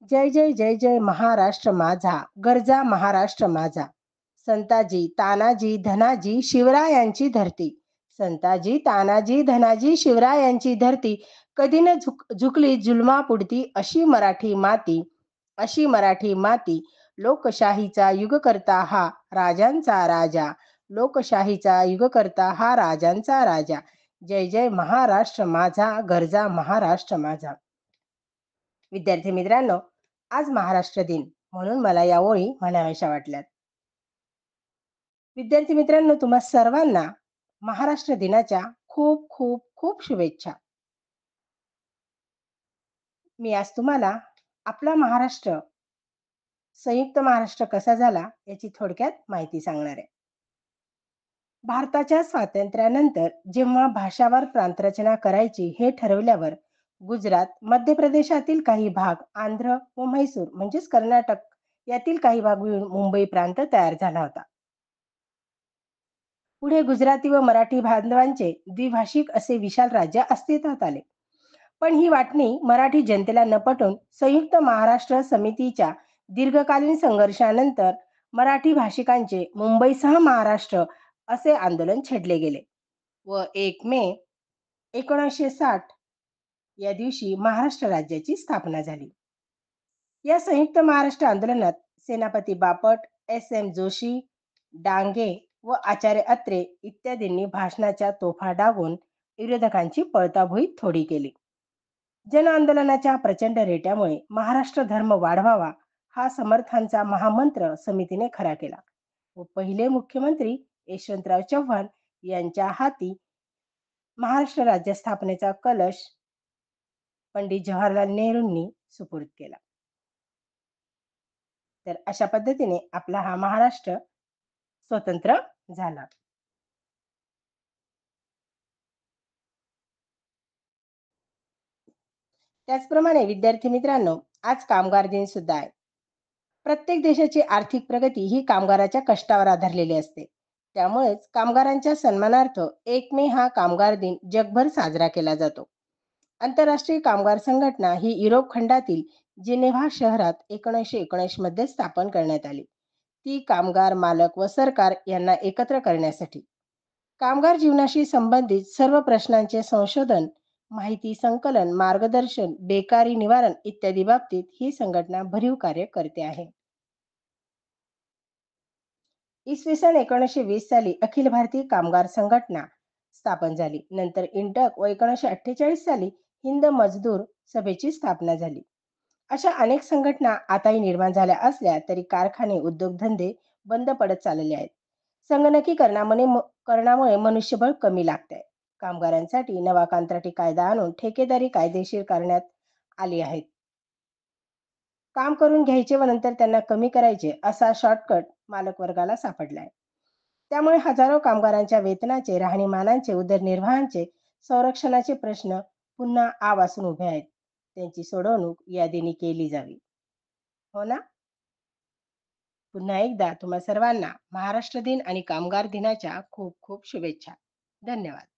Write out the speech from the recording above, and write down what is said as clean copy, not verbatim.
जय जय जय जय महाराष्ट्र माझा, गरजा महाराष्ट्र माझा. संताजी तानाजी धनाजी शिवरायांची धरती. संताजी तानाजी धनाजी शिवरायांची धरती. कधी न झुकली जुलमापुढती अशी मराठी माती. अशी मराठी माती. लोकशाहीचा युगकर्ता हा राजांचा राजा. लोकशाहीचा युगकर्ता हा राजांचा राजा. जय जय महाराष्ट्र माझा, गरजा महाराष्ट्र माझा. विद्यार्थी मित्रांनो, आज महाराष्ट्र दिन म्हणून मला या ओळी म्हणाव्याशा वाटल्यात. विद्यार्थी मित्रांनो, तुम्हा सर्वांना महाराष्ट्र दिनाच्या खूप खूप खूप शुभेच्छा. मी आज तुम्हाला आपला महाराष्ट्र, संयुक्त महाराष्ट्र कसा झाला याची थोडक्यात माहिती सांगणार आहे. भारताच्या स्वातंत्र्यानंतर जेव्हा भाषावार प्रांतरचना करायची हे ठरवल्यावर गुजरात, मध्य प्रदेशातील काही भाग, आंध्र व म्हैसूर म्हणजेच कर्नाटक यातील काही भाग मिळून मुंबई प्रांत तयार झाला होता. पुढे गुजराती व मराठी बांधवांचे द्विभाषिक असे विशाल राज्य अस्तित्वात आले. पण ही वाटणी मराठी जनतेला न पटून संयुक्त महाराष्ट्र समितीच्या दीर्घकालीन संघर्षानंतर मराठी भाषिकांचे मुंबईसह महाराष्ट्र असे आंदोलन छेडले गेले व 1 मे 1960 या दिवशी महाराष्ट्र राज्याची स्थापना झाली. या संयुक्त महाराष्ट्र आंदोलनात सेनापती बापट, एस. एम. जोशी, डांगे व आचार्य अत्रे इत्यादींनी भाषणाच्या तोफा डागून विरोधकांची पळताभुई थोडी केली. जन आंदोलनाच्या प्रचंड रेट्यामुळे महाराष्ट्र धर्म वाढवावा हा समर्थांचा महामंत्र समितीने खरा केला व पहिले मुख्यमंत्री यशवंतराव चव्हाण यांच्या हाती महाराष्ट्र राज्य स्थापनेचा कलश पंडित जवाहरलाल नेहरूंनी सुपूर्द केला. तर अशा पद्धतीने आपला हा महाराष्ट्र स्वतंत्र झाला. त्याचप्रमाणे विद्यार्थी मित्रांनो, आज कामगार दिन सुद्धा आहे. प्रत्येक देशाची आर्थिक प्रगती ही कामगाराच्या कष्टावर आधारलेली असते. त्यामुळेच कामगारांच्या सन्मानार्थ 1 मे हा कामगार दिन जगभर साजरा केला जातो. आंतरराष्ट्रीय कामगार संघटना ही युरोप खंडातील जिनेव्हा शहरात 1919 मध्ये स्थापन करण्यात आली. ती कामगार, मालक व सरकार यांना एकत्र करण्यासाठी कामगार जीवनाशी संबंधित सर्व प्रश्नांचे संशोधन, माहिती संकलन, मार्गदर्शन, बेकारी निवारण इत्यादी बाबतीत ही संघटना भरीव कार्य करते आहे. इसवी सन 1920 साली अखिल भारतीय कामगार संघटना स्थापन झाली. नंतर इंटक व 1948 साली हिंद मजदूर सभेची स्थापना झाली. अशा अनेक संघटना आताही निर्माण झाल्या असल्या तरी कारखाने, उद्योगधंदे बंद पडत चालले आहेत. करणामुळे मनुष्यबळ कमी लागते. कामगारांसाठी नवा कंत्राटी कायदा आणून ठेकेदारी कायदेशीर करण्यात आली आहेत. काम करून घ्यायचे व नंतर त्यांना कमी करायचे असा शॉर्टकट मालक वर्गाला सापडलाय. त्यामुळे हजारो कामगारांच्या वेतनाचे, राहणीमानाचे, उदरनिर्वाहाचे, संरक्षणाचे प्रश्न पुन्हा आवासून उभे आहेत. त्यांची सोडवणूक यादीने केली जावी. हो ना? पुन्हा एकदा तुम्हा सर्वांना महाराष्ट्र दिन आणि कामगार दिनाच्या खूप खूप शुभेच्छा. धन्यवाद.